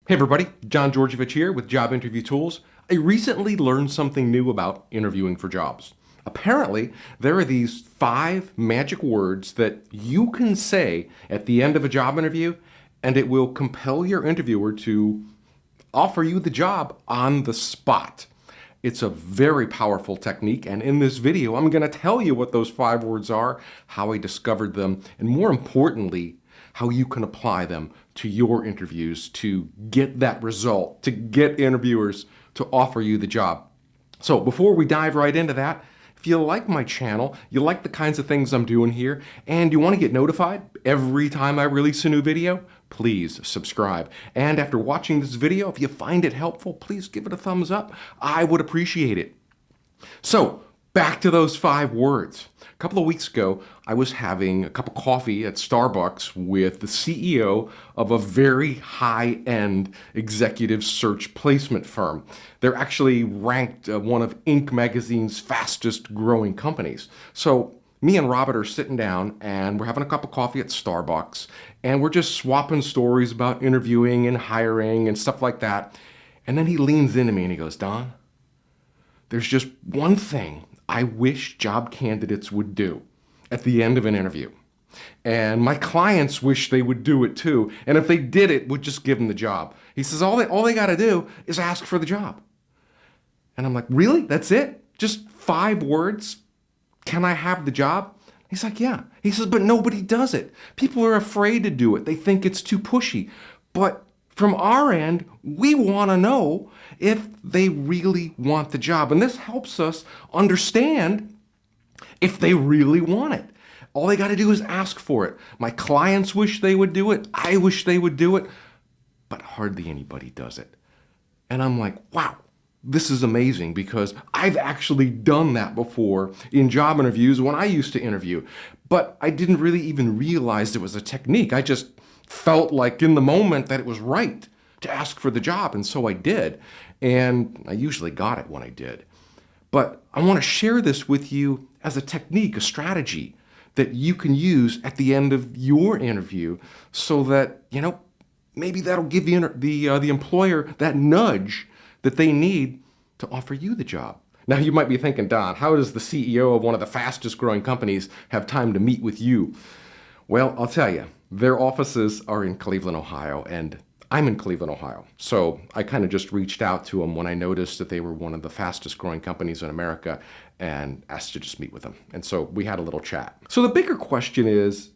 Hey everybody, John Georgievich here with Job Interview Tools. I recently learned something new about interviewing for jobs. Apparently, there are these 5 magic words that you can say at the end of a job interview, and it will compel your interviewer to offer you the job on the spot. It's a very powerful technique, and in this video, I'm going to tell you what those 5 words are, how I discovered them, and more importantly, how you can apply them to your interviews to get that result, to get interviewers to offer you the job. So before we dive right into that, if you like my channel, you like the kinds of things I'm doing here, and you want to get notified every time I release a new video, please subscribe. And after watching this video, if you find it helpful, please give it a thumbs up. I would appreciate it. So back to those 5 words. A couple of weeks ago, I was having a cup of coffee at Starbucks with the CEO of a very high-end executive search placement firm. They're actually ranked one of Inc. magazine's fastest growing companies. So me and Robert are sitting down and we're having a cup of coffee at Starbucks and we're just swapping stories about interviewing and hiring and stuff like that. And then he leans into me and he goes, "Don, there's just one thing I wish job candidates would do at the end of an interview. And my clients wish they would do it too. And if they did it, would just give them the job." He says, all they got to do is ask for the job. And I'm like, really? That's it? Just 5 words? Can I have the job? He's like, yeah. He says, but nobody does it. People are afraid to do it. They think it's too pushy. But from our end, we want to know if they really want the job. And this helps us understand if they really want it. All they got to do is ask for it. My clients wish they would do it. I wish they would do it. But hardly anybody does it. And I'm like, wow, this is amazing because I've actually done that before in job interviews when I used to interview. But I didn't really even realize it was a technique. I just felt like in the moment that it was right to ask for the job, and so I did. And I usually got it when I did. But I want to share this with you as a technique, a strategy that you can use at the end of your interview so that, maybe that'll give the employer that nudge that they need to offer you the job. Now you might be thinking, Don, how does the CEO of one of the fastest growing companies have time to meet with you? Well, I'll tell you, their offices are in Cleveland, Ohio, and I'm in Cleveland, Ohio. So I kind of just reached out to them when I noticed that they were one of the fastest growing companies in America and asked to just meet with them. And so we had a little chat. So the bigger question is,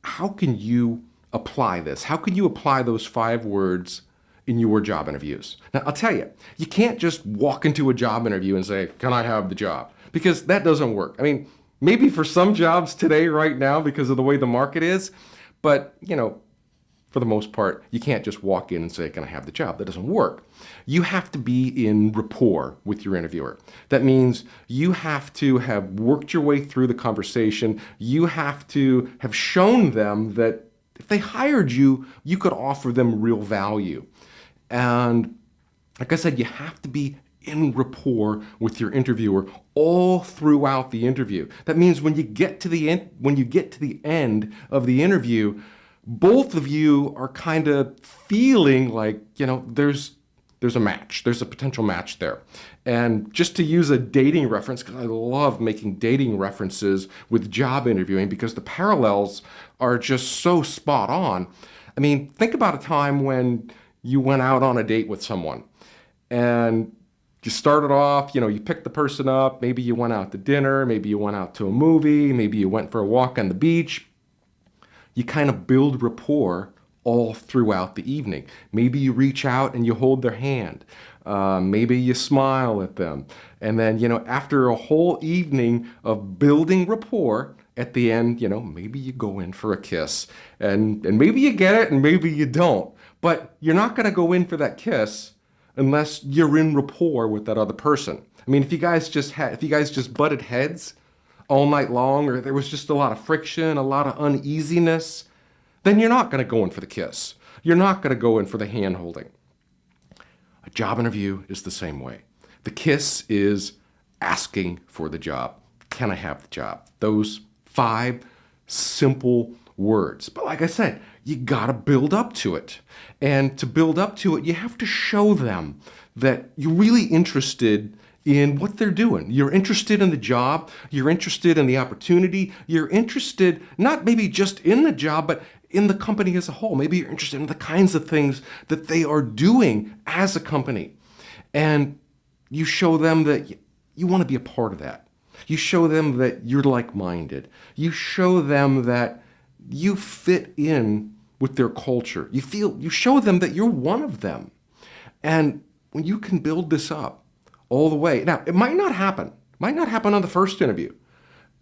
how can you apply this? How can you apply those 5 words in your job interviews? Now, I'll tell you, you can't just walk into a job interview and say, "Can I have the job?" Because that doesn't work. I mean, maybe for some jobs today, right now, because of the way the market is, but, for the most part, you can't just walk in and say, "Can I have the job?" That doesn't work. You have to be in rapport with your interviewer. That means you have to have worked your way through the conversation. You have to have shown them that if they hired you, you could offer them real value. And like I said, you have to be in rapport with your interviewer all throughout the interview. That means when you get to the end of the interview, both of you are kind of feeling like, there's a match. There's a potential match there. And just to use a dating reference, because I love making dating references with job interviewing because the parallels are just so spot on. I mean, think about a time when you went out on a date with someone and you started off, you picked the person up, maybe you went out to dinner, maybe you went out to a movie, maybe you went for a walk on the beach. You kind of build rapport all throughout the evening. Maybe you reach out and you hold their hand. Maybe you smile at them. And then, after a whole evening of building rapport, at the end, maybe you go in for a kiss. And maybe you get it and maybe you don't. But you're not going to go in for that kiss unless you're in rapport with that other person. I mean, if you guys just butted heads all night long, or there was just a lot of friction, a lot of uneasiness, then you're not going to go in for the kiss. You're not going to go in for the hand holding. A job interview is the same way. The kiss is asking for the job. Can I have the job? Those 5 simple words. But like I said, you gotta build up to it. And to build up to it, you have to show them that you're really interested in what they're doing. You're interested in the job, you're interested in the opportunity, you're interested not maybe just in the job, but in the company as a whole. Maybe you're interested in the kinds of things that they are doing as a company. And you show them that you want to be a part of that. You show them that you're like-minded. You show them that you fit in with their culture. You show them that you're one of them. And when you can build this up all the way, now it might not happen. Might not happen on the first interview.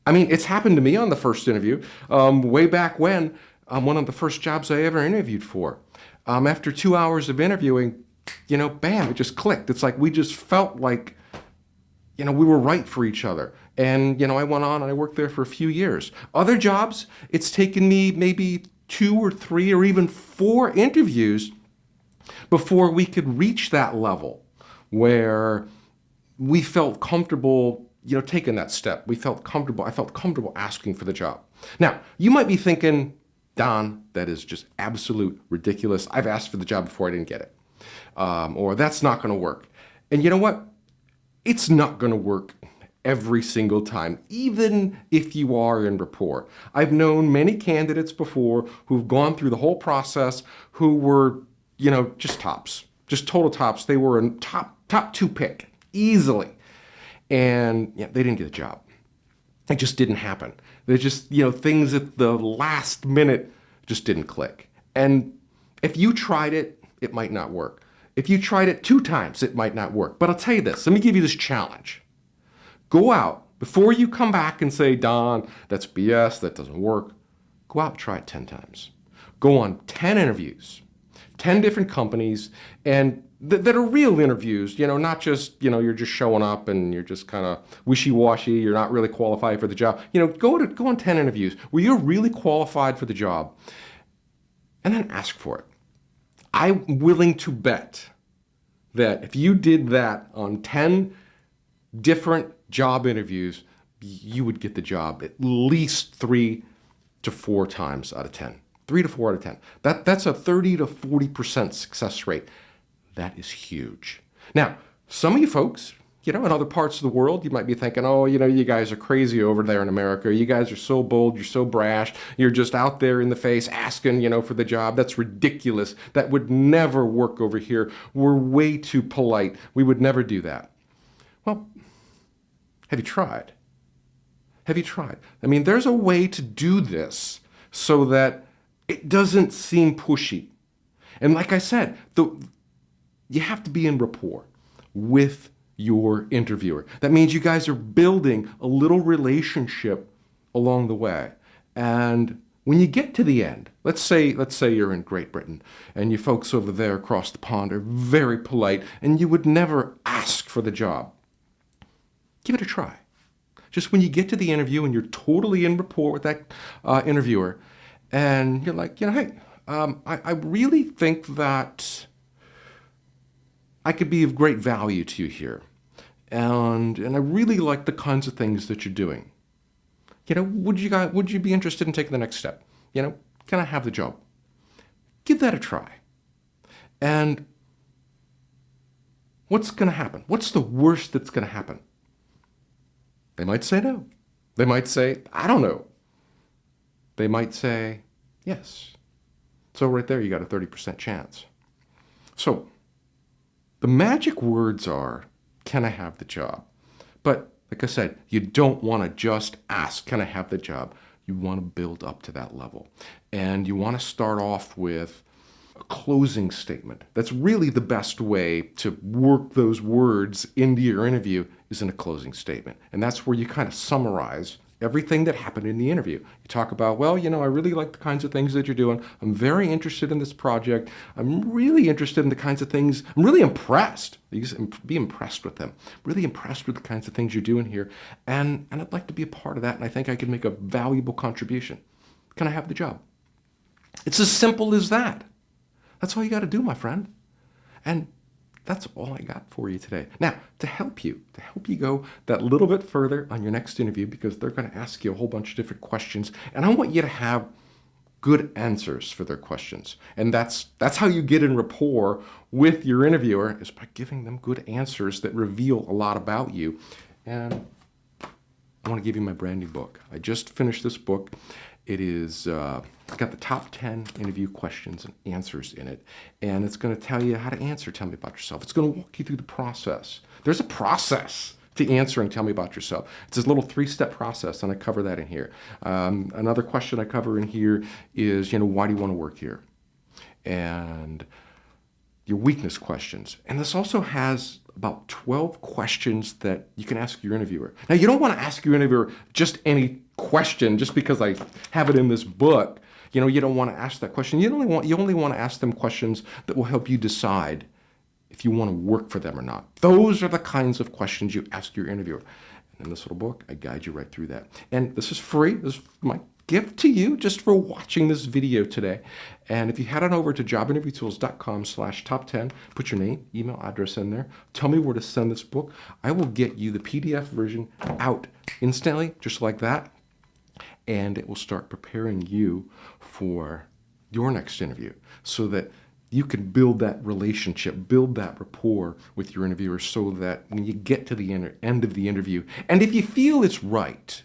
I mean, it's happened to me on the first interview, way back when, one of the first jobs I ever interviewed for. After 2 hours of interviewing, bam, it just clicked. It's like we just felt like, we were right for each other. And, I went on and I worked there for a few years. Other jobs, it's taken me maybe 2 or 3 or even 4 interviews before we could reach that level where we felt comfortable, taking that step. I felt comfortable asking for the job. Now, you might be thinking, Don, that is just absolute ridiculous. I've asked for the job before I didn't get it. Or that's not going to work. And you know what? It's not going to work every single time, even if you are in rapport. I've known many candidates before who've gone through the whole process who were, just tops, just total tops. They were a top 2 pick easily. And they didn't get a job. It just didn't happen. They just, things at the last minute just didn't click. And if you tried it, it might not work. If you tried it 2 times, it might not work. But I'll tell you this, let me give you this challenge. Go out, before you come back and say, Don, that's BS, that doesn't work, go out and try it 10 times. Go on 10 interviews, 10 different companies, and that are real interviews, not just, you're just showing up and you're just kind of wishy-washy, you're not really qualified for the job. Go on 10 interviews where you're really qualified for the job, and then ask for it. I'm willing to bet that if you did that on 10 different job interviews, you would get the job at least 3 to 4 times out of 10. 3 to 4 out of 10. That's a 30 to 40% success rate. That is huge. Now, some of you folks, in other parts of the world, you might be thinking, oh, you guys are crazy over there in America. You guys are so bold. You're so brash. You're just out there in the face asking, for the job. That's ridiculous. That would never work over here. We're way too polite. We would never do that. Well, have you tried? Have you tried? I mean, there's a way to do this so that it doesn't seem pushy. And like I said, you have to be in rapport with your interviewer. That means you guys are building a little relationship along the way. And when you get to the end, let's say you're in Great Britain and you folks over there across the pond are very polite and you would never ask for the job. Give it a try. Just when you get to the interview and you're totally in rapport with that interviewer and you're like, hey, I really think that I could be of great value to you here. And I really like the kinds of things that you're doing. Would you be interested in taking the next step? Can I have the job? Give that a try. And what's going to happen? What's the worst that's going to happen? They might say no. They might say, I don't know. They might say yes. So right there, you got a 30% chance. So the magic words are, can I have the job? But like I said, you don't want to just ask, can I have the job? You want to build up to that level. And you want to start off with a closing statement. That's really the best way to work those words into your interview, is in a closing statement. And that's where you kind of summarize everything that happened in the interview. You talk about, well, I really like the kinds of things that you're doing. I'm very interested in this project. I'm really interested in the kinds of things. I'm really impressed. Be impressed with them. Really impressed with the kinds of things you're doing here. And I'd like to be a part of that. And I think I could make a valuable contribution. Can I have the job? It's as simple as that. That's all you got to do, my friend. And that's all I got for you today. Now, to help you go that little bit further on your next interview, because they're going to ask you a whole bunch of different questions, and I want you to have good answers for their questions. And that's how you get in rapport with your interviewer, is by giving them good answers that reveal a lot about you. And I want to give you my brand new book. I just finished this book. It is got the top 10 interview questions and answers in it. And it's going to tell you how to answer Tell Me About Yourself. It's going to walk you through the process. There's a process to answering Tell Me About Yourself. It's this little 3-step process, and I cover that in here. Another question I cover in here is, why do you want to work here? And your weakness questions. And this also has about 12 questions that you can ask your interviewer. Now, you don't want to ask your interviewer just any question just because I have it in this book. You don't want to ask that question. You only want to ask them questions that will help you decide if you want to work for them or not. Those are the kinds of questions you ask your interviewer. And in this little book, I guide you right through that. And this is free. This is my gift to you just for watching this video today. And if you head on over to jobinterviewtools.com/top10, put your name, email, address in there, tell me where to send this book. I will get you the PDF version out instantly, just like that. And it will start preparing you for your next interview so that you can build that relationship, build that rapport with your interviewer, so that when you get to the end of the interview, and if you feel it's right,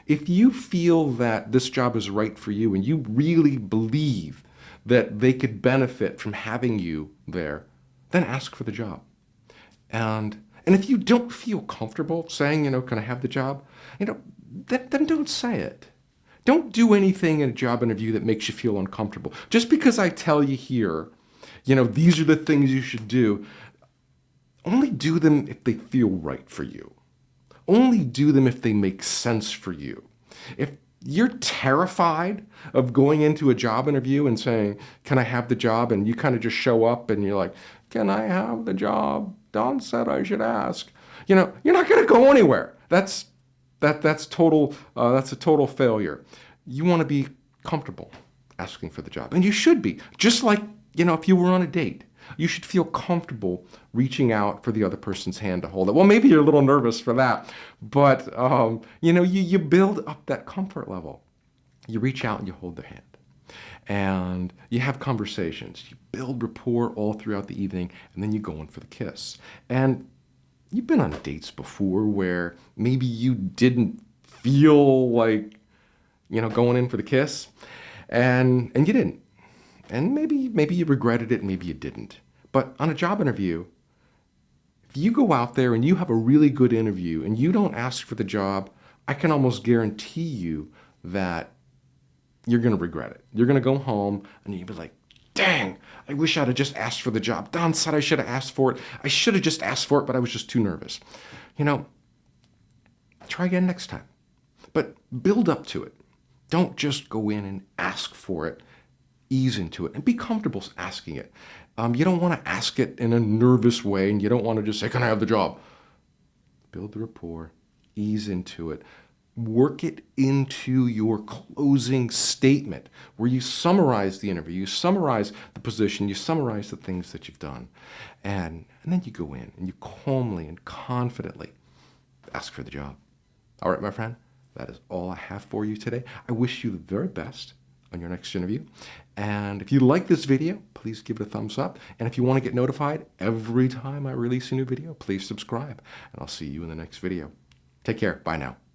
if you feel that this job is right for you and you really believe that they could benefit from having you there, then ask for the job. And if you don't feel comfortable saying, can I have the job? Then don't say it. Don't do anything in a job interview that makes you feel uncomfortable. Just because I tell you here, these are the things you should do, only do them if they feel right for you. Only do them if they make sense for you. If you're terrified of going into a job interview and saying, can I have the job? And you kind of just show up and you're like, can I have the job? Don said I should ask. You're not going to go anywhere. That's a total failure. You want to be comfortable asking for the job. And you should be. Just like, if you were on a date, you should feel comfortable reaching out for the other person's hand to hold it. Well, maybe you're a little nervous for that, but you build up that comfort level. You reach out and you hold their hand. And you have conversations. You build rapport all throughout the evening, and then you go in for the kiss. And you've been on dates before where maybe you didn't feel like, going in for the kiss, and you didn't. And maybe you regretted it, maybe you didn't. But on a job interview, if you go out there and you have a really good interview and you don't ask for the job, I can almost guarantee you that you're going to regret it. You're going to go home and you'll be like, dang, I wish I'd have just asked for the job. Don said I should have asked for it. I should have just asked for it, but I was just too nervous. Try again next time. But build up to it. Don't just go in and ask for it. Ease into it and be comfortable asking it. You don't want to ask it in a nervous way, and you don't want to just say, can I have the job? Build the rapport, ease into it, work it into your closing statement where you summarize the interview, you summarize the position, you summarize the things that you've done. And then you go in and you calmly and confidently ask for the job. All right, my friend, that is all I have for you today. I wish you the very best on your next interview. And if you like this video, please give it a thumbs up. And if you want to get notified every time I release a new video, please subscribe. And I'll see you in the next video. Take care. Bye now.